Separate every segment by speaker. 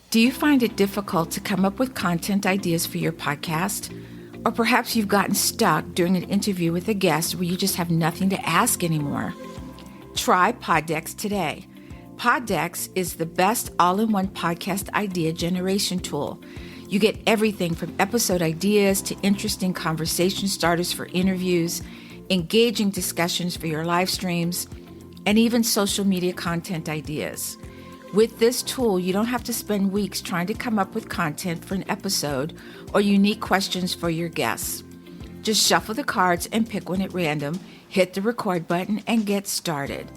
Speaker 1: Do you find it difficult to come up with content ideas for your podcast? Or perhaps you've gotten stuck during an interview with a guest where you just have nothing to ask anymore? Try Poddex today. Poddex is the best all-in-one podcast idea generation tool. You get everything from episode ideas to interesting conversation starters for interviews, engaging discussions for your live streams, and even social media content ideas. With this tool, you don't have to spend weeks trying to come up with content for an episode or unique questions for your guests. Just shuffle the cards and pick one at random, hit the record button, and get started.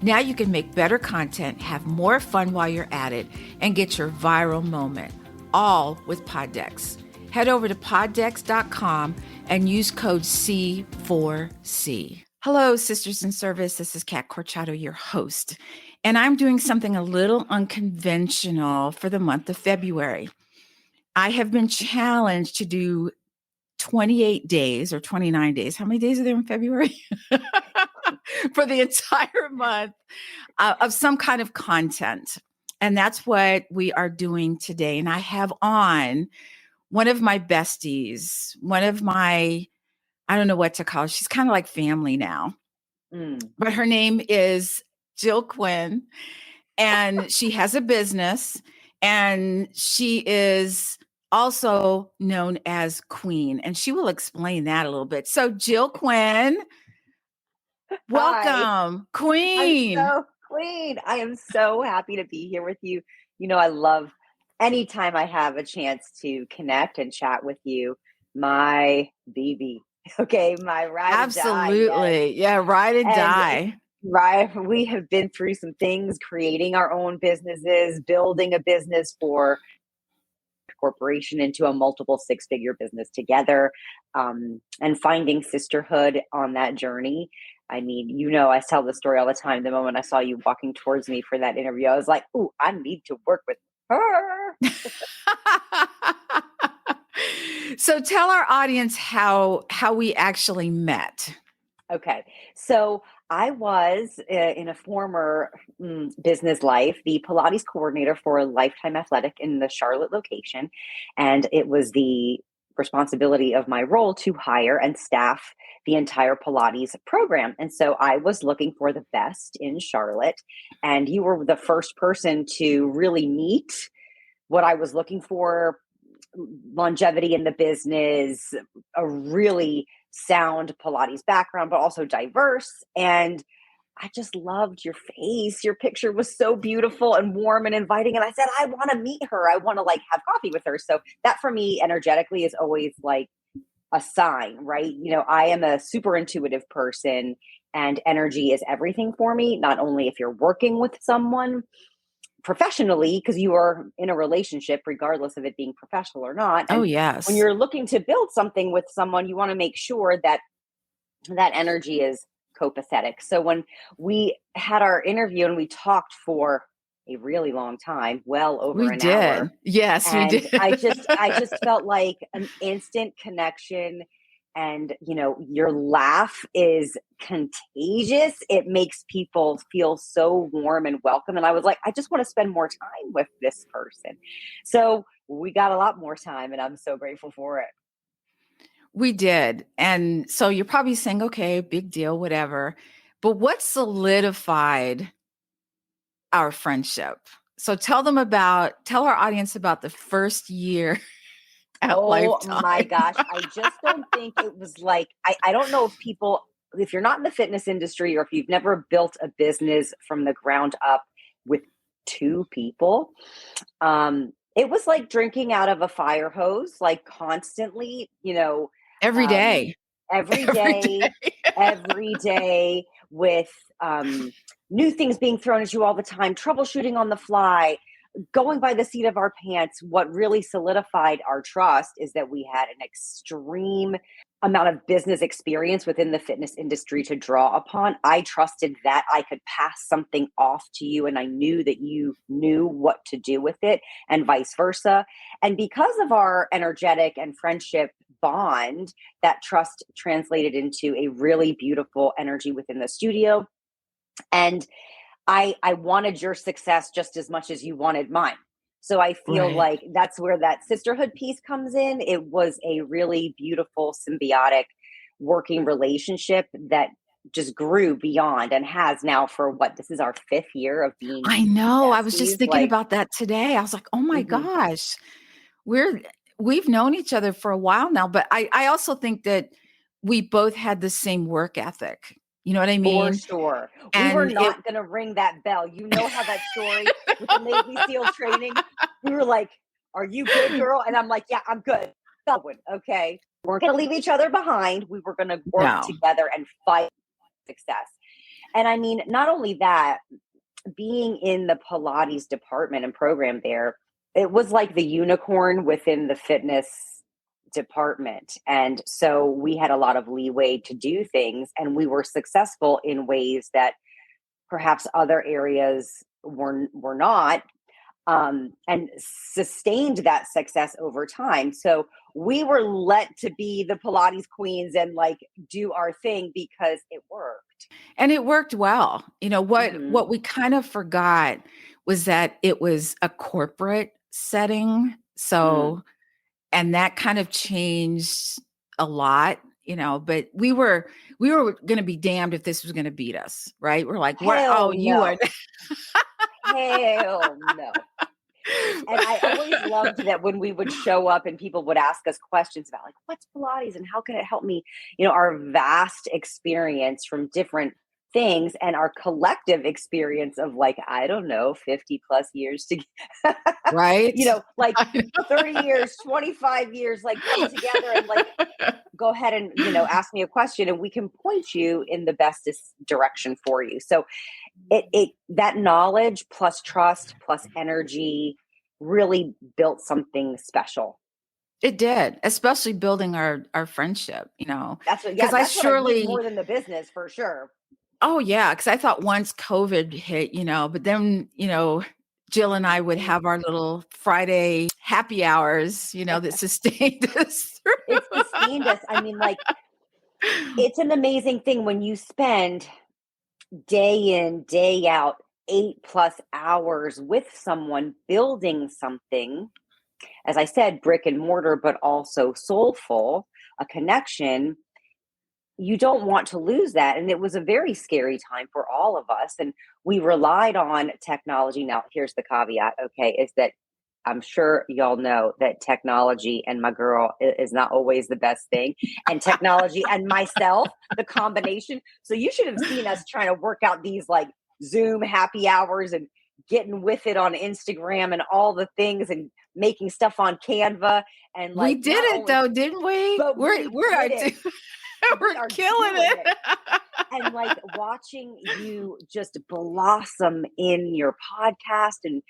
Speaker 1: Now you can make better content, have more fun while you're at it, and get your viral moment, all with Poddex. Head over to poddex.com and use code C4C. Hello, Sisters in Service. This is Kat Corchado, your host. And I'm doing something a little unconventional for the month of February. I have been challenged to do 28 days or 29 days. How many days are there in February? For the entire month of some kind of content. And that's what we are doing today. And I have on one of my besties, one of my, I don't know what to call her. She's kind of like family now. But her name is Jill Quinn, and she has a business, and she is also known as Queen, and she will explain that a little bit. So Jill Quinn, welcome.
Speaker 2: Hi.
Speaker 1: Queen.
Speaker 2: Queen. I am so happy to be here with you. You know, I love anytime I have a chance to connect and chat with you, my baby. Okay, my ride
Speaker 1: Absolutely.
Speaker 2: or die.
Speaker 1: Yeah, ride and die.
Speaker 2: Right. We have been through some things, creating our own businesses, building a business for corporation into a multiple six-figure business together, and finding sisterhood on that journey. I mean, you know, I tell the story all the time. The moment I saw you walking towards me for that interview, I was like, "Ooh, I need to work with her."
Speaker 1: So tell our audience how we actually met.
Speaker 2: Okay. So I was in a former business life, the Pilates coordinator for Lifetime Athletic in the Charlotte location. And it was the responsibility of my role to hire and staff the entire Pilates program. And so I was looking for the best in Charlotte. And you were the first person to really meet what I was looking for: longevity in the business, a really sound Pilates background, but also diverse. And I just loved your face. Your picture was so beautiful and warm and inviting. And I said, I want to meet her. I want to like have coffee with her. So that for me energetically is always like a sign, right? You know, I am a super intuitive person, and energy is everything for me, not only if you're working with someone professionally, because you are in a relationship, regardless of it being professional or not. And
Speaker 1: Oh, yes.
Speaker 2: when you're looking to build something with someone, you want to make sure that that energy is copacetic. So when we had our interview and we talked for a really long time, well over an hour.
Speaker 1: Yes,
Speaker 2: and
Speaker 1: we did.
Speaker 2: I just felt like an instant connection. And, you know, your laugh is contagious. It makes people feel so warm and welcome. And I was like, I just want to spend more time with this person. So we got a lot more time, and I'm so grateful for it.
Speaker 1: We did. And so you're probably saying, okay, big deal, whatever. But what solidified our friendship? So tell our audience about the first year at Lifetime.
Speaker 2: Oh my gosh. I just don't think it was like, I don't know if you're not in the fitness industry, or if you've never built a business from the ground up with two people, it was like drinking out of a fire hose, like constantly, you know,
Speaker 1: every day,
Speaker 2: every day with new things being thrown at you all the time, troubleshooting on the fly, going by the seat of our pants. What really solidified our trust is that we had an extreme amount of business experience within the fitness industry to draw upon. I trusted that I could pass something off to you, and I knew that you knew what to do with it, and vice versa. And because of our energetic and friendship bond, that trust translated into a really beautiful energy within the studio. And I wanted your success just as much as you wanted mine. So I feel
Speaker 1: Right.
Speaker 2: like that's where that sisterhood piece comes in. It was a really beautiful, symbiotic working relationship that just grew beyond and has now for what, this is our 5th year of being
Speaker 1: I know. I was just
Speaker 2: besties.
Speaker 1: thinking
Speaker 2: Like,
Speaker 1: about that today. I was like, oh my
Speaker 2: mhm,
Speaker 1: gosh, we're we've known each other for a while now, but I also think that we both had the same work ethic. You know what I
Speaker 2: for
Speaker 1: mean?
Speaker 2: sure. We were
Speaker 1: And it
Speaker 2: not going to ring that bell. You know how that story with the Navy SEAL training, we were like, are you good, girl? And I'm like, yeah, I'm good. Going, okay. We weren't going to leave each other behind. We were going to work
Speaker 1: no.
Speaker 2: together and fight success. And I mean, not only that, being in the Pilates department and program there, it was like the unicorn within the fitness department. And so we had a lot of leeway to do things, and we were successful in ways that perhaps other areas were not, and sustained that success over time. So we were let to be the Pilates queens and like do our thing because it worked.
Speaker 1: And it worked well. You know,
Speaker 2: Hmm.
Speaker 1: what we kind of forgot was that it was a corporate setting.
Speaker 2: Mm.
Speaker 1: So, and that kind of changed a lot, you know, but we were going to be damned if this was going to beat us, right? We're like, "What? Oh,
Speaker 2: Hell
Speaker 1: you are."
Speaker 2: no. Hell no. And I always loved that when we would show up and people would ask us questions about like, what's Pilates and how can it help me? You know, our vast experience from different things and our collective experience of like, I don't know, 50 plus years to,
Speaker 1: Right?
Speaker 2: you know, like
Speaker 1: I
Speaker 2: 30 years, 25 years, like come together and like,
Speaker 1: know.
Speaker 2: go ahead and, you know, ask me a question and we can point you in the bestest direction for you. So it that knowledge plus trust plus energy really built something special.
Speaker 1: It did, especially building our friendship, you know,
Speaker 2: That's what, yeah,
Speaker 1: because I
Speaker 2: that's what I need more
Speaker 1: surely
Speaker 2: than the business for sure.
Speaker 1: oh, yeah, because I thought once COVID hit, you know, but then, you know, Jill and I would
Speaker 2: Mhm.
Speaker 1: have our little Friday happy hours, you know, that sustained us
Speaker 2: It
Speaker 1: through.
Speaker 2: sustained us. I mean, like, it's an amazing thing when you spend day in, day out, 8 plus hours with someone building something, as I said, brick and mortar, but also soulful, a connection. You don't want to lose that. And it was a very scary time for all of us. And we relied on technology. Now, here's the caveat, okay, is that I'm sure y'all know that technology and my girl is not always the best thing. And technology and myself, the combination. So you should have seen us trying to work out these like Zoom happy hours and getting with it on Instagram and all the things and making stuff on Canva. And
Speaker 1: We
Speaker 2: like,
Speaker 1: did
Speaker 2: not
Speaker 1: it
Speaker 2: only,
Speaker 1: though, didn't we?
Speaker 2: but we
Speaker 1: We're
Speaker 2: did
Speaker 1: our
Speaker 2: it. We
Speaker 1: we're
Speaker 2: are
Speaker 1: killing
Speaker 2: doing it.
Speaker 1: it.
Speaker 2: And like watching you just blossom in your podcast and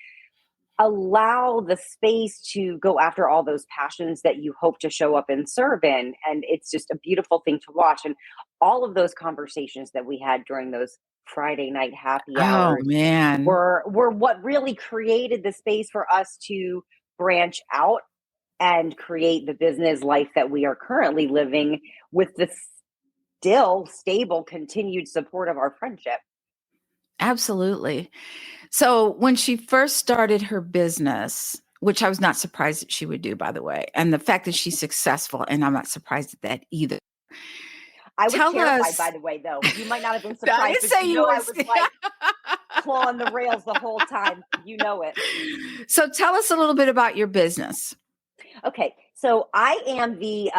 Speaker 2: allow the space to go after all those passions that you hope to show up and serve in. And it's just a beautiful thing to watch. And all of those conversations that we had during those Friday night happy
Speaker 1: Oh,
Speaker 2: hours
Speaker 1: man.
Speaker 2: were what really created the space for us to branch out and create the business life that we are currently living with the still stable continued support of our friendship.
Speaker 1: Absolutely. So when she first started her business, which I was not surprised that she would do, by the way, and the fact that she's successful, and I'm not surprised at that either.
Speaker 2: I was
Speaker 1: Tell
Speaker 2: terrified, by
Speaker 1: us.
Speaker 2: the way, though. You might not have been
Speaker 1: I
Speaker 2: surprised,
Speaker 1: didn't
Speaker 2: but
Speaker 1: say
Speaker 2: you
Speaker 1: you
Speaker 2: know I
Speaker 1: was.
Speaker 2: was like clawing the rails the whole time. You know it.
Speaker 1: So tell us a little bit about your business.
Speaker 2: Okay, so I am the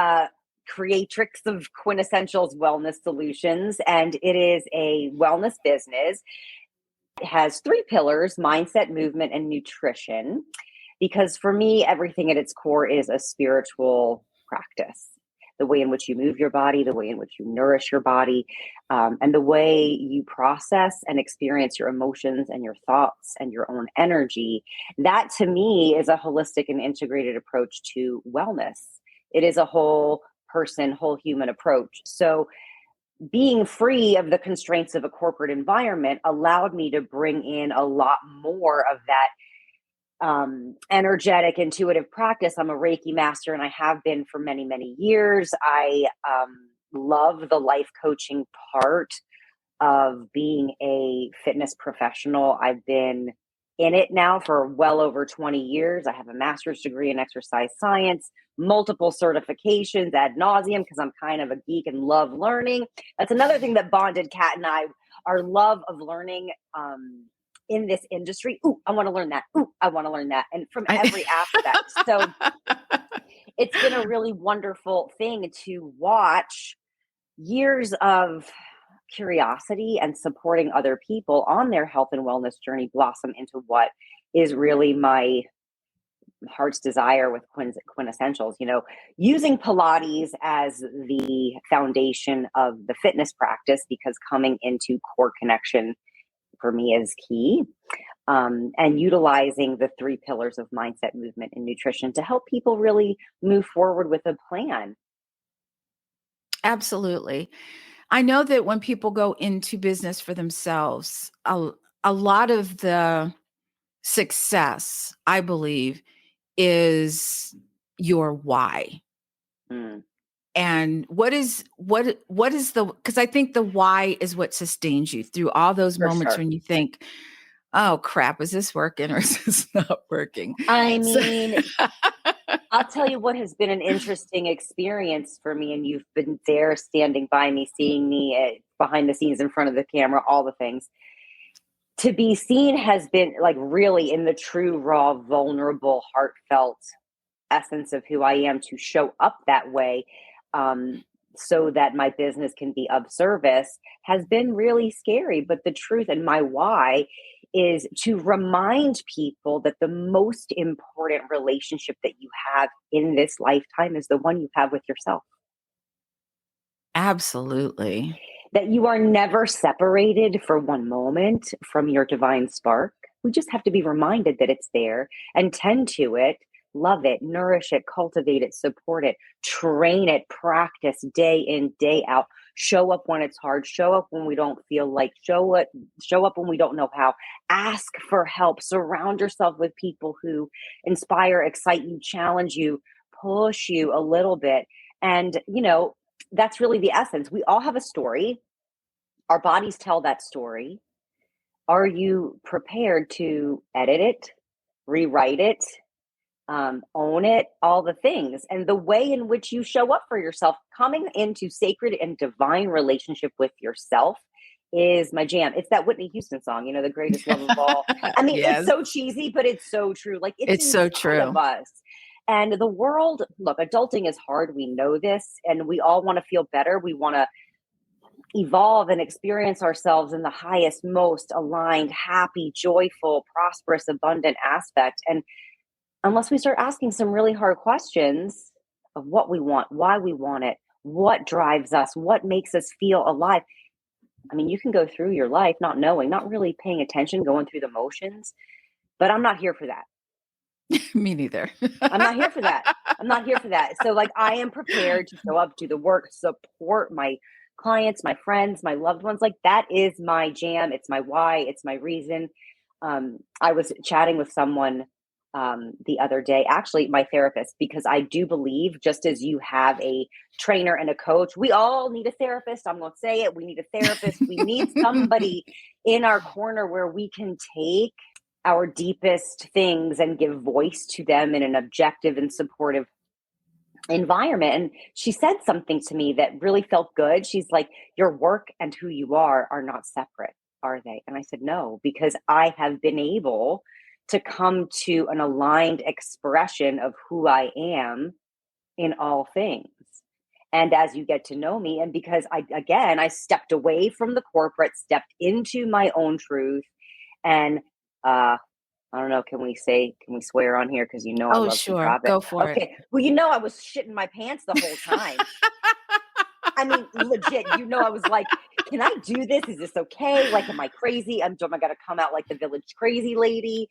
Speaker 2: creatrix of QuinnEssentials Wellness Solutions, and it is a wellness business. It has 3 pillars: mindset, movement, and nutrition. Because for me, everything at its core is a spiritual practice. The way in which you move your body, the way in which you nourish your body, and the way you process and experience your emotions and your thoughts and your own energy. That to me is a holistic and integrated approach to wellness. It is a whole person, whole human approach. So being free of the constraints of a corporate environment allowed me to bring in a lot more of that energetic, intuitive practice. I'm a Reiki master and I have been for many, many years. I love the life coaching part of being a fitness professional. I've been in it now for well over 20 years. I have a master's degree in exercise science, multiple certifications ad nauseum, because I'm kind of a geek and love learning. That's another thing that bonded Kat and I, our love of learning in this industry. Ooh, I want to learn that. Ooh, I want to learn that. And from every aspect. So it's been a really wonderful thing to watch years of curiosity and supporting other people on their health and wellness journey blossom into what is really my heart's desire with QuinnEssentials. Using Pilates as the foundation of the fitness practice, because coming into core connection for me is key. And utilizing the 3 pillars of mindset, movement, and nutrition to help people really move forward with a plan.
Speaker 1: Absolutely. I know that when people go into business for themselves, a lot of the success, I believe, is your why.
Speaker 2: Mm.
Speaker 1: And what is because I think the why is what sustains you through all those
Speaker 2: For
Speaker 1: moments
Speaker 2: sure.
Speaker 1: when you think, oh crap, is this working or is this not working?
Speaker 2: I mean, I'll tell you what has been an interesting experience for me, and you've been there standing by me, seeing me behind the scenes, in front of the camera, all the things. To be seen has been like really in the true, raw, vulnerable, heartfelt essence of who I am, to show up that way so that my business can be of service, has been really scary. But the truth, and my why, is to remind people that the most important relationship that you have in this lifetime is the one you have with yourself.
Speaker 1: Absolutely.
Speaker 2: That you are never separated for one moment from your divine spark. We just have to be reminded that it's there and tend to it, love it, nourish it, cultivate it, support it, train it, practice day in, day out. Show up when it's hard, show up when we don't feel like, show up when we don't know how. Ask for help, surround yourself with people who inspire, excite you, challenge you, push you a little bit. And, that's really the essence. We all have a story. Our bodies tell that story. Are you prepared to edit it, rewrite it, own it, all the things? And the way in which you show up for yourself, coming into sacred and divine relationship with yourself, is my jam. It's that Whitney Houston song, the greatest love of all. I mean,
Speaker 1: Yes.
Speaker 2: It's so cheesy, but it's so true. Like, it's
Speaker 1: so
Speaker 2: inside
Speaker 1: true
Speaker 2: of us. And the world, look, adulting is hard. We know this, and we all want to feel better. We want to evolve and experience ourselves in the highest, most aligned, happy, joyful, prosperous, abundant aspect. And unless we start asking some really hard questions of what we want, why we want it, what drives us, what makes us feel alive. I mean, you can go through your life not knowing, not really paying attention, going through the motions, but I'm not here for that.
Speaker 1: Me neither.
Speaker 2: I'm not here for that. I'm not here for that. So, like, I am prepared to show up, do the work, support my clients, my friends, my loved ones. Like, that is my jam. It's my why. It's my reason. I was chatting with someone the other day, actually my therapist, because I do believe, just as you have a trainer and a coach, we all need a therapist. I'm going to say it. We need a therapist. We need somebody in our corner where we can take our deepest things and give voice to them in an objective and supportive environment. And she said something to me that really felt good. She's like, your work and who you are not separate, are they? And I said, no, because I have been able to come to an aligned expression of who I am in all things. And as you get to know me, and because I stepped away from the corporate, stepped into my own truth, and I don't know, can we swear on here? Because I love to
Speaker 1: Sure.
Speaker 2: drop it.
Speaker 1: Go for it.
Speaker 2: Okay. Well, I was shitting my pants the whole time. I mean, legit, I was like, can I do this? Is this okay? Like, am I crazy? Am I going to come out like the village crazy lady?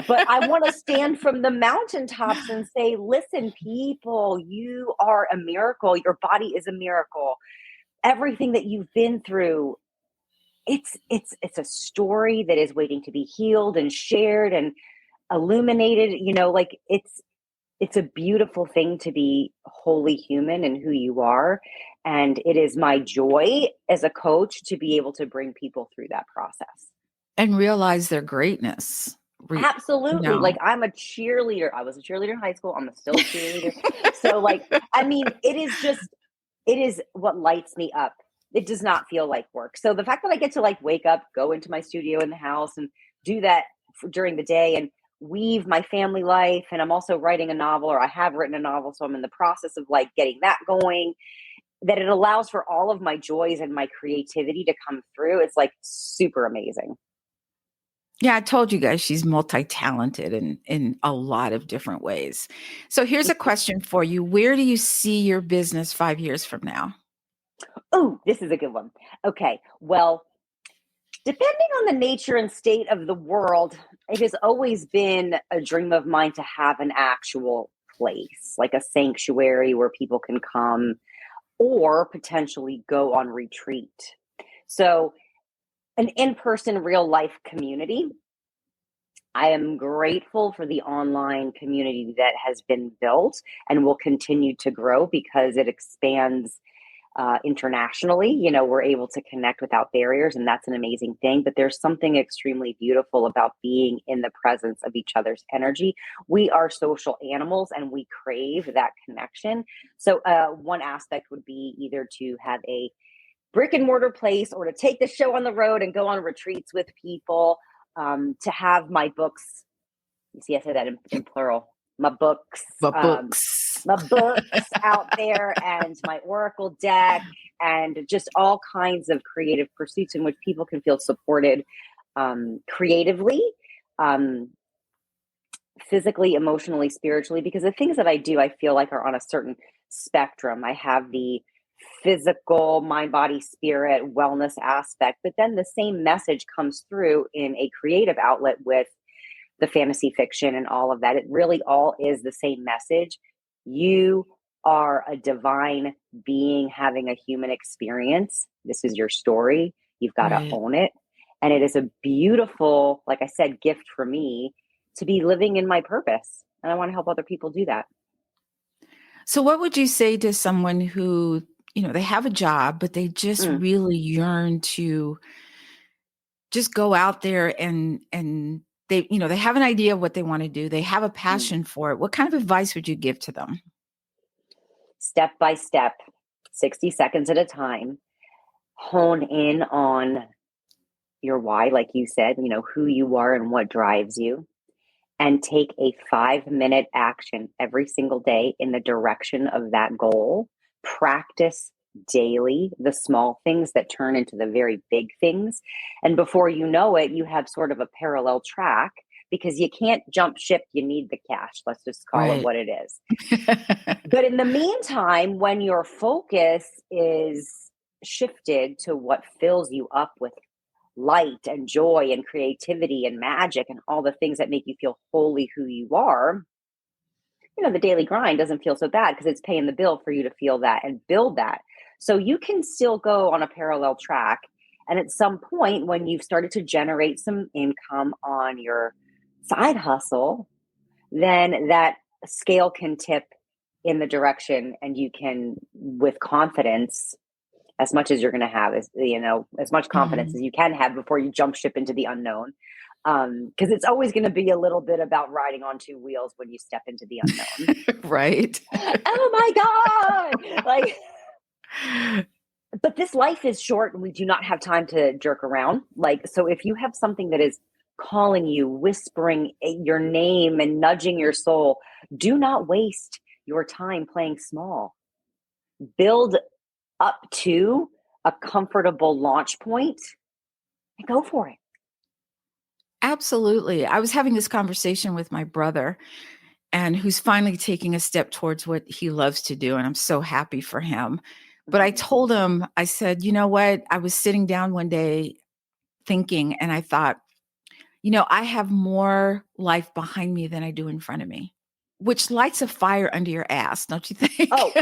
Speaker 2: But I want to stand from the mountaintops and say, listen, people, you are a miracle. Your body is a miracle. Everything that you've been through, it's a story that is waiting to be healed and shared and illuminated. Like, it's a beautiful thing to be wholly human and who you are. And it is my joy as a coach to be able to bring people through that process.
Speaker 1: And realize their greatness.
Speaker 2: Absolutely.
Speaker 1: No.
Speaker 2: Like I'm a cheerleader. I was a cheerleader in high school. I'm still a cheerleader. So like, I mean, it is what lights me up. It does not feel like work. So the fact that I get to like wake up, go into my studio in the house and do that during the day and weave my family life. And I'm also writing a novel, or I have written a novel. So I'm in the process of like getting that going, that it allows for all of my joys and my creativity to come through. It's like super amazing.
Speaker 1: Yeah, I told you guys she's multi-talented in a lot of different ways. So here's a question for you. Where do you see your business 5 years from now?
Speaker 2: Oh, this is a good one. Okay. Well, depending on the nature and state of the world, it has always been a dream of mine to have an actual place, like a sanctuary where people can come or potentially go on retreat. So, an in person, real life community. I am grateful for the online community that has been built and will continue to grow because it expands internationally. You know, we're able to connect without barriers, and that's an amazing thing. But there's something extremely beautiful about being in the presence of each other's energy. We are social animals and we crave that connection. So, one aspect would be either to have a brick and mortar place or to take the show on the road and go on retreats with people, to have my books. You see, I said that in plural. My books.
Speaker 1: But books.
Speaker 2: My books out there and my Oracle deck and just all kinds of creative pursuits in which people can feel supported, creatively, um, physically, emotionally, spiritually, because the things that I do, I feel like are on a certain spectrum. I have the physical, mind, body, spirit, wellness aspect, but then the same message comes through in a creative outlet with the fantasy fiction and all of that. It really all is the same message. You are a divine being having a human experience. This is your story. You've got to
Speaker 1: Right.
Speaker 2: own it. And it is a beautiful, like I said, gift for me to be living in my purpose. And I want to help other people do that.
Speaker 1: So what would you say to someone who, they have a job, but they just
Speaker 2: Mm,
Speaker 1: really yearn to just go out there and they have an idea of what they want to do. They have a
Speaker 2: mm.
Speaker 1: passion for it. What kind of advice would you give to them?
Speaker 2: Step by step, 60 seconds at a time, hone in on your why, like you said, who you are and what drives you, and take a 5-minute action every single day in the direction of that goal. Practice daily the small things that turn into the very big things. And before you know it, you have sort of a parallel track because you can't jump ship. You need the cash. Let's just call it
Speaker 1: Right.
Speaker 2: what it is. But in the meantime, when your focus is shifted to what fills you up with light and joy and creativity and magic and all the things that make you feel wholly who you are, the daily grind doesn't feel so bad because it's paying the bill for you to feel that and build that. So you can still go on a parallel track. And at some point, when you've started to generate some income on your side hustle, then that scale can tip in the direction and you can, with confidence, as much as you're going to have, as much confidence
Speaker 1: Mhm.
Speaker 2: as you can have before you jump ship into the unknown. Because it's always going to be a little bit about riding on two wheels when you step into the unknown.
Speaker 1: Right.
Speaker 2: Oh my God. Like, but this life is short and we do not have time to jerk around. Like, so if you have something that is calling you, whispering your name and nudging your soul, do not waste your time playing small. Build up to a comfortable launch point and go for it.
Speaker 1: Absolutely. I was having this conversation with my brother and who's finally taking a step towards what he loves to do. And I'm so happy for him. But I
Speaker 2: Mhm.
Speaker 1: told him, I said, you know what? I was sitting down one day thinking, and I thought, I have more life behind me than I do in front of me, which lights a fire under your ass, don't you think?
Speaker 2: Oh,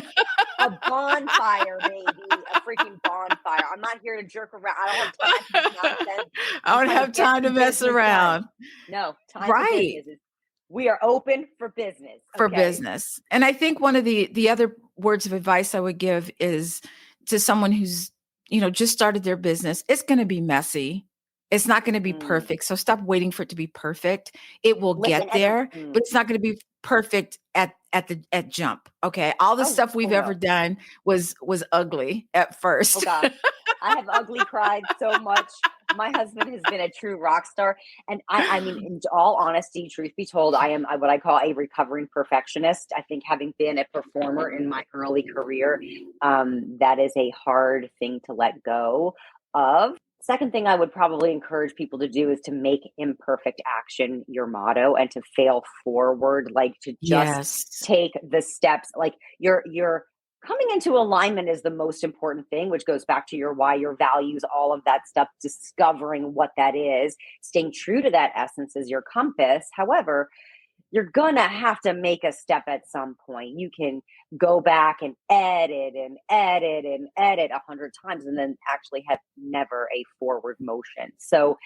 Speaker 2: a bonfire, baby. A freaking bonfire. I'm not here to jerk around. I don't have time for this nonsense.
Speaker 1: I
Speaker 2: I'm
Speaker 1: don't
Speaker 2: trying to
Speaker 1: have
Speaker 2: get
Speaker 1: time to
Speaker 2: some
Speaker 1: mess
Speaker 2: business done.
Speaker 1: around.
Speaker 2: No, time for
Speaker 1: Right.
Speaker 2: business. We are open for business.
Speaker 1: For
Speaker 2: Okay.
Speaker 1: business. And I think one of the other words of advice I would give is to someone who's, just started their business. It's going to be messy. It's not going to be
Speaker 2: Mm.
Speaker 1: perfect. So stop waiting for it to be perfect. It will
Speaker 2: Listen,
Speaker 1: get there,
Speaker 2: and
Speaker 1: but it's not going to be perfect at jump. Okay. All the stuff
Speaker 2: oh
Speaker 1: we've ever
Speaker 2: no.
Speaker 1: done was ugly at
Speaker 2: Oh
Speaker 1: first.
Speaker 2: gosh, I have ugly cried so much. My husband has been a true rock star, and I mean, in all honesty, truth be told, I am what I call a recovering perfectionist. I think having been a performer in my early career, that is a hard thing to let go of. Second thing I would probably encourage people to do is to make imperfect action your motto and to fail forward, like to just
Speaker 1: Yes.
Speaker 2: take the steps. Like you're coming into alignment is the most important thing, which goes back to your why, your values, all of that stuff, discovering what that is, staying true to that essence is your compass. However, you're gonna have to make a step at some point. You can go back and edit and edit and edit 100 times and then actually have never a forward motion. So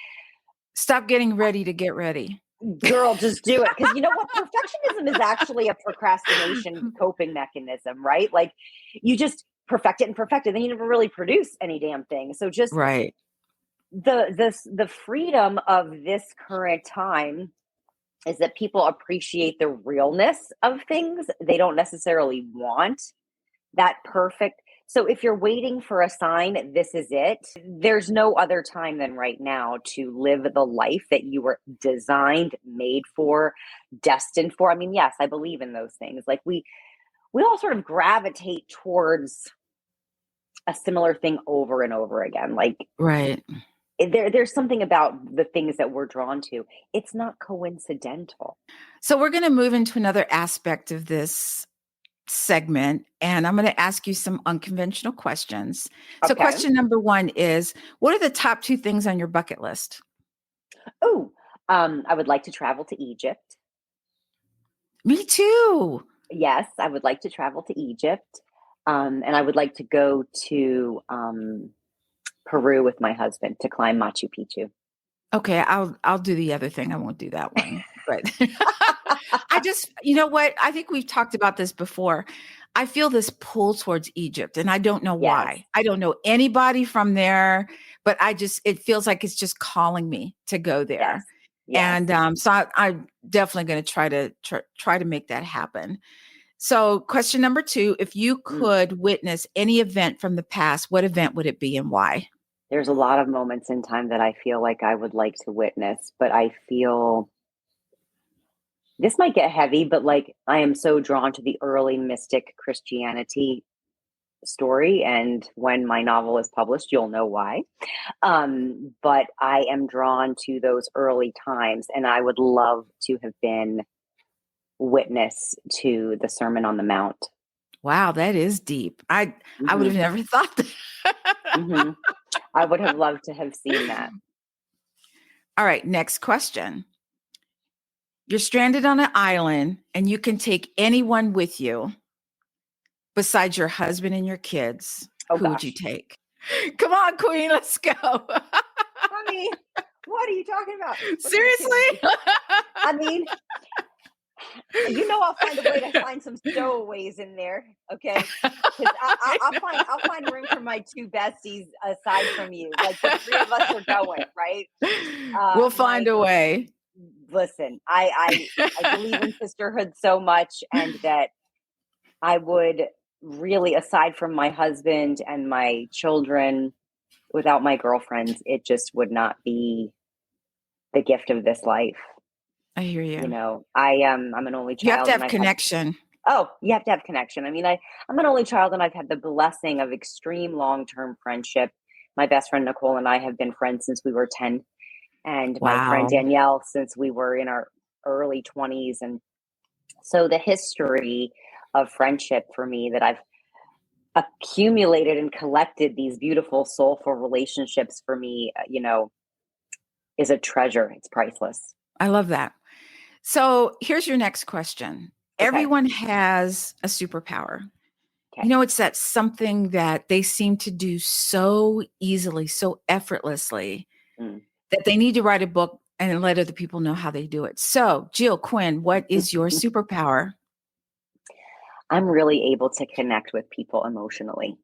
Speaker 1: Stop getting ready to get ready.
Speaker 2: girl, just do it. Because you know what? Perfectionism is actually a procrastination coping mechanism, right? Like you just perfect it, then you never really produce any damn thing. So just
Speaker 1: Right.
Speaker 2: the freedom of this current time is that people appreciate the realness of things. They don't necessarily want that perfect. So if you're waiting for a sign, this is it. There's no other time than right now to live the life that you were designed, made for, destined for. I mean, yes, I believe in those things. Like we all sort of gravitate towards a similar thing over and over again. Like
Speaker 1: Right.
Speaker 2: there's something about the things that we're drawn to. It's not coincidental.
Speaker 1: So we're going to move into another aspect of this segment, and I'm going to ask you some unconventional questions. So
Speaker 2: Okay.
Speaker 1: question number 1 is, what are the top 2 things on your bucket list?
Speaker 2: Oh, I would like to travel to Egypt.
Speaker 1: Me too.
Speaker 2: Yes, I would like to travel to Egypt. And I would like to go to Peru with my husband to climb Machu Picchu.
Speaker 1: Okay, I'll do the other thing. I won't do that one. But I just, you know what? I think we've talked about this before. I feel this pull towards Egypt, and I don't know
Speaker 2: Yes,
Speaker 1: why. I don't know anybody from there, but it feels like it's just calling me to go
Speaker 2: yes,
Speaker 1: there.
Speaker 2: yes.
Speaker 1: And so I'm definitely going to try to make that happen. So, question number 2, if you
Speaker 2: Mm.
Speaker 1: could witness any event from the past, what event would it be and why?
Speaker 2: There's a lot of moments in time that I feel like I would like to witness, but I feel this might get heavy, but like I am so drawn to the early mystic Christianity story. And when my novel is published, you'll know why. But I am drawn to those early times, and I would love to have been witness to the Sermon on the Mount.
Speaker 1: Wow, that is deep. I would
Speaker 2: Hmm.
Speaker 1: have never thought that.
Speaker 2: Hmm. I would have loved to have seen that.
Speaker 1: All right, next question. You're stranded on an island and you can take anyone with you besides your husband and your kids.
Speaker 2: Oh
Speaker 1: Who would you
Speaker 2: gosh,
Speaker 1: take? Come on, Queen, let's go.
Speaker 2: honey, what are you talking about? Look, you're kidding
Speaker 1: Seriously?
Speaker 2: me. I mean, I'll find a way to find some stowaways in there, okay? Because I'll find room for my two besties aside from you. Like the three of us are going, right?
Speaker 1: We'll
Speaker 2: My
Speaker 1: find a way.
Speaker 2: Listen, I believe in sisterhood so much, and that I would really, aside from my husband and my children, without my girlfriends, it just would not be the gift of this life.
Speaker 1: I hear you.
Speaker 2: I'm an only
Speaker 1: You have to
Speaker 2: child, and
Speaker 1: have
Speaker 2: I've had
Speaker 1: connection.
Speaker 2: oh, you have to have connection. I mean, I'm an only child, and I've had the blessing of extreme long-term friendship. My best friend Nicole and I have been friends since we were 10, and my friend
Speaker 1: Wow.
Speaker 2: Danielle since we were in our early 20s. And so the history of friendship for me that I've accumulated and collected, these beautiful, soulful relationships for me, is a treasure. It's priceless.
Speaker 1: I love that. So here's your next question.
Speaker 2: Okay.
Speaker 1: Everyone has a superpower.
Speaker 2: Okay.
Speaker 1: It's that something that they seem to do so easily, so effortlessly,
Speaker 2: Mm.
Speaker 1: that they need to write a book and let other people know how they do it. So, Jill Quinn, what is your superpower?
Speaker 2: I'm really able to connect with people emotionally.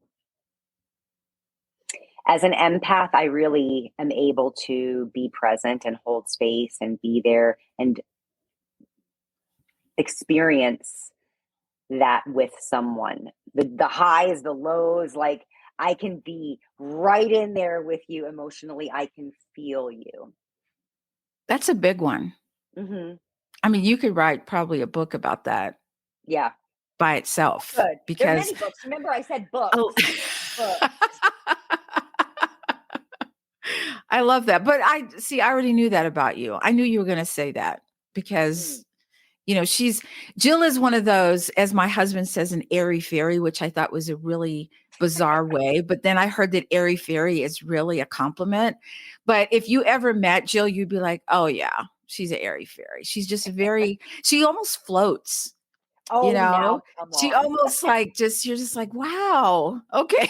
Speaker 2: As an empath, I really am able to be present and hold space and be there and experience that with someone. The highs, the lows, like I can be right in there with you emotionally. I can feel you.
Speaker 1: That's a big one.
Speaker 2: Hmm.
Speaker 1: I mean, you could write probably a book about that
Speaker 2: Yeah.
Speaker 1: by itself
Speaker 2: Good. There are
Speaker 1: because
Speaker 2: many books. Remember, I said books.
Speaker 1: oh,
Speaker 2: Books.
Speaker 1: I love that. But I see, I already knew that about you. I knew you were going to say that
Speaker 2: Mm.
Speaker 1: because, Jill is one of those, as my husband says, an airy fairy, which I thought was a really bizarre way. But then I heard that airy fairy is really a compliment. But if you ever met Jill, you'd be like, oh, yeah, she's an airy fairy. She's just she almost floats. You
Speaker 2: Oh,
Speaker 1: know,
Speaker 2: now come
Speaker 1: she
Speaker 2: on.
Speaker 1: almost you're just like, wow. Okay.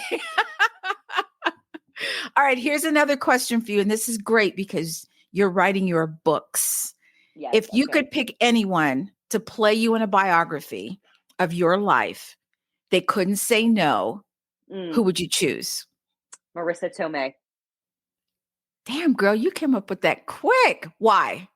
Speaker 1: All right. Here's another question for you. And this is great because you're writing your books.
Speaker 2: Yes.
Speaker 1: If you
Speaker 2: Okay.
Speaker 1: could pick anyone to play you in a biography of your life, they couldn't say no. Who
Speaker 2: Mm.
Speaker 1: would you choose?
Speaker 2: Marissa Tomei.
Speaker 1: Damn, girl, you came up with that quick. Why?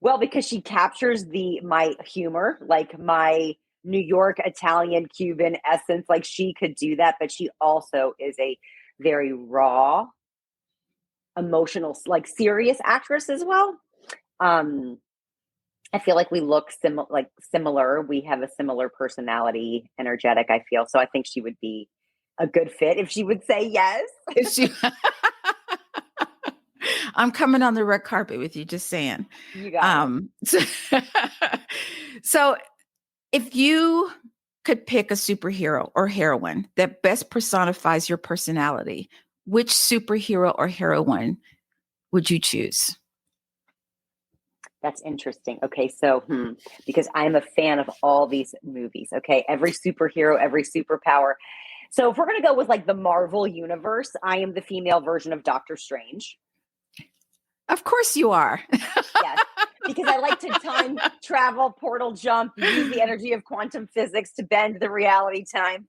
Speaker 2: Well, because she captures my humor, like my New York, Italian, Cuban essence. Like she could do that, but she also is a very raw, emotional, like serious actress as well. Um, I feel like we look similar. We have a similar personality, energetic, I feel. So I think she would be a good fit if she would say yes.
Speaker 1: If she I'm coming on the red carpet with you, just saying.
Speaker 2: You got it.
Speaker 1: So, so if you could pick a superhero or heroine that best personifies your personality, which superhero or heroine would you choose?
Speaker 2: That's interesting. Okay, so because I'm a fan of all these movies. Okay, every superhero, every superpower. So if we're gonna go with like the Marvel universe, I am the female version of Doctor Strange.
Speaker 1: Of course you are.
Speaker 2: Yes, because I like to time travel, portal jump, use the energy of quantum physics to bend the reality time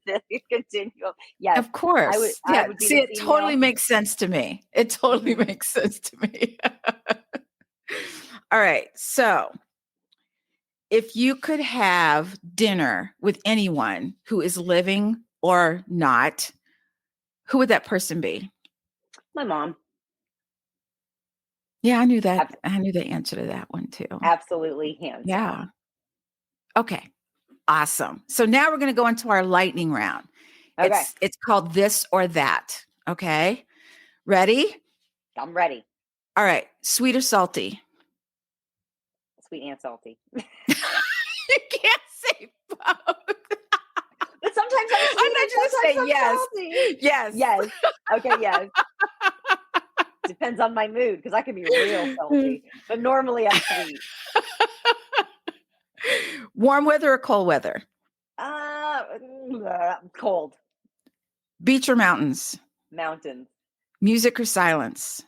Speaker 2: continuum. Yes,
Speaker 1: Of
Speaker 2: I would.
Speaker 1: course.
Speaker 2: I
Speaker 1: Yeah.
Speaker 2: would be
Speaker 1: See,
Speaker 2: the
Speaker 1: it totally
Speaker 2: female.
Speaker 1: makes sense to me. It totally
Speaker 2: Mhm.
Speaker 1: makes sense to me. All right. So if you could have dinner with anyone who is living or not, who would that person be?
Speaker 2: My mom.
Speaker 1: Yeah, I knew that.
Speaker 2: Ab-
Speaker 1: I knew the answer to that one too.
Speaker 2: Absolutely, hands
Speaker 1: Yeah.
Speaker 2: down.
Speaker 1: Okay. Awesome. So now we're going to go into our lightning round.
Speaker 2: Okay,
Speaker 1: It's called this or that. Okay. Ready?
Speaker 2: I'm ready.
Speaker 1: All right. Sweet or salty?
Speaker 2: Sweet and salty.
Speaker 1: You can't say both.
Speaker 2: But sometimes I'm
Speaker 1: I
Speaker 2: sweet
Speaker 1: thought
Speaker 2: and
Speaker 1: you were
Speaker 2: sometimes
Speaker 1: say
Speaker 2: I'm
Speaker 1: yes.
Speaker 2: salty.
Speaker 1: Yes.
Speaker 2: Yes. Okay, yes. Depends on my mood because I can be real salty, but normally I'm sweet.
Speaker 1: Warm weather or cold weather?
Speaker 2: Uh, Cold.
Speaker 1: Beach or mountains?
Speaker 2: Mountains.
Speaker 1: Music or silence?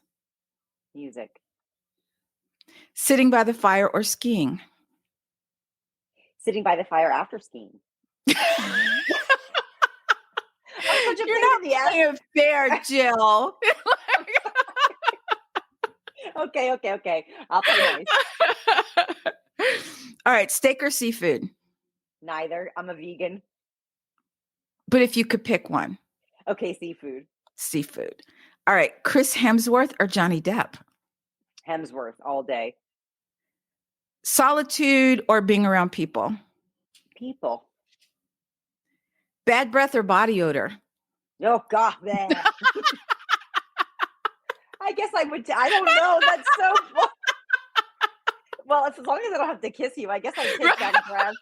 Speaker 2: Music.
Speaker 1: Sitting by the fire or skiing?
Speaker 2: Sitting by the fire after skiing.
Speaker 1: You're
Speaker 2: I'm such a pain
Speaker 1: not
Speaker 2: in the ass.
Speaker 1: playing fair, Jill.
Speaker 2: Okay. I'll play nice.
Speaker 1: All right. Steak or seafood?
Speaker 2: Neither. I'm a vegan.
Speaker 1: But if you could pick one,
Speaker 2: Okay, seafood.
Speaker 1: seafood. All right. Chris Hemsworth or Johnny Depp?
Speaker 2: Hemsworth all day.
Speaker 1: Solitude or being around people?
Speaker 2: People.
Speaker 1: Bad breath or body odor?
Speaker 2: Oh God, man. I guess I would. I don't know. That's so. Well, as long as I don't have to kiss you, I guess I'd take that breath.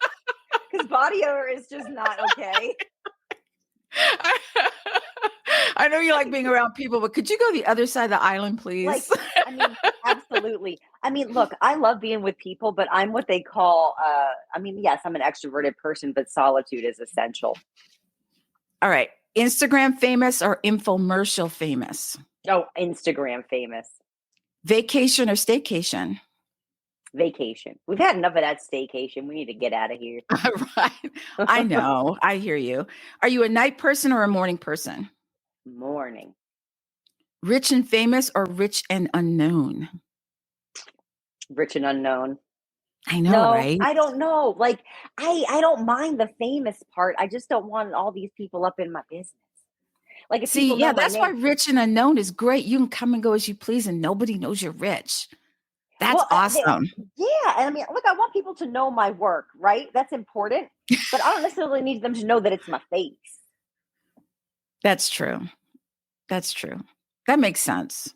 Speaker 2: Because body odor is just not okay.
Speaker 1: I know you like being around people, but could you go the other side of the island, please?
Speaker 2: I mean, absolutely. I mean, look, I love being with people, but I'm what they call, yes, I'm an extroverted person, but solitude is essential.
Speaker 1: All right. Instagram famous or infomercial famous?
Speaker 2: Oh, Instagram famous.
Speaker 1: Vacation or staycation?
Speaker 2: Vacation. We've had enough of that staycation. We need to get out of here.
Speaker 1: Right. I know. I hear you. Are you a night person or a morning person?
Speaker 2: Morning.
Speaker 1: Rich and famous or rich and unknown?
Speaker 2: Rich and unknown.
Speaker 1: I know,
Speaker 2: No,
Speaker 1: right?
Speaker 2: I don't know. Like, I don't mind the famous part. I just don't want all these people up in my business. Like, if
Speaker 1: See,
Speaker 2: people
Speaker 1: yeah,
Speaker 2: know my
Speaker 1: that's why
Speaker 2: name.
Speaker 1: rich and unknown is great. You can come and go as you please and nobody knows you're rich. That's
Speaker 2: Well,
Speaker 1: awesome.
Speaker 2: yeah. And I mean, look, I want people to know my work, right? That's important. But I don't necessarily need them to know that it's my face.
Speaker 1: That's true. That's true. That makes sense.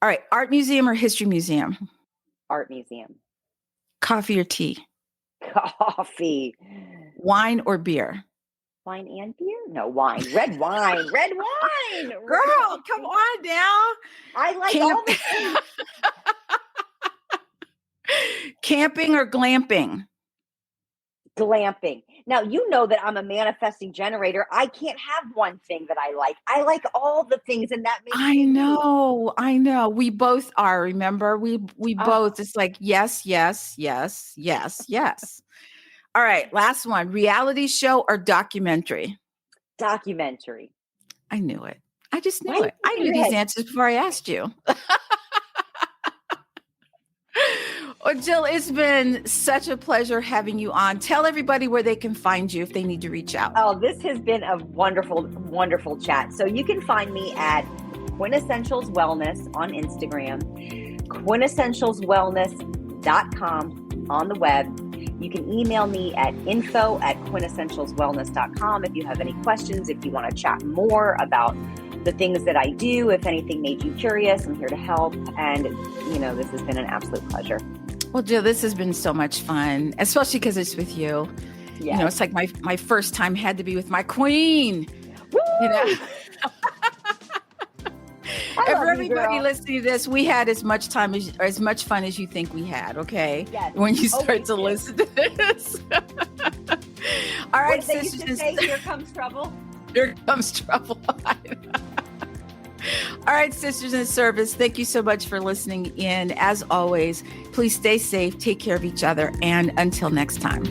Speaker 1: All right. Art museum or history museum?
Speaker 2: Art museum.
Speaker 1: Coffee or tea?
Speaker 2: Coffee.
Speaker 1: Wine or beer?
Speaker 2: Wine and beer? No, wine. Red wine. Red wine.
Speaker 1: Girl, come on now.
Speaker 2: I like
Speaker 1: Camp-
Speaker 2: all the things.
Speaker 1: Camping or glamping?
Speaker 2: Glamping. Now, you know that I'm a manifesting generator. I can't have one thing that I like. I like all the things, and that makes me
Speaker 1: I know. We both are, remember? We both, it's like, yes, yes, yes, yes, yes. All right, last one. Reality show or documentary?
Speaker 2: Documentary.
Speaker 1: I knew it. I just knew
Speaker 2: Right?
Speaker 1: it. I knew these answers before I asked you. Well, Jill, it's been such a pleasure having you on. Tell everybody where they can find you if they need to reach out.
Speaker 2: Oh, this has been a wonderful, wonderful chat. So you can find me at QuinnEssentials Wellness on Instagram, QuinnEssentialsWellness.com on the web. You can email me at info@QuinnEssentialsWellness.com if you have any questions, if you want to chat more about the things that I do. If anything made you curious, I'm here to help. And, this has been an absolute pleasure.
Speaker 1: Well, Jill, this has been so much fun, especially because it's with you.
Speaker 2: Yes.
Speaker 1: It's like my first time had to be with my queen.
Speaker 2: Woo!
Speaker 1: If everybody listening to this, we had as much time or as much fun as you think we had, okay?
Speaker 2: Yes.
Speaker 1: When you start to listen to this. All right,
Speaker 2: sisters. They used to say, here comes trouble.
Speaker 1: Here comes trouble. All right, sisters in service, thank you so much for listening in. As always, please stay safe, take care of each other, and until next time.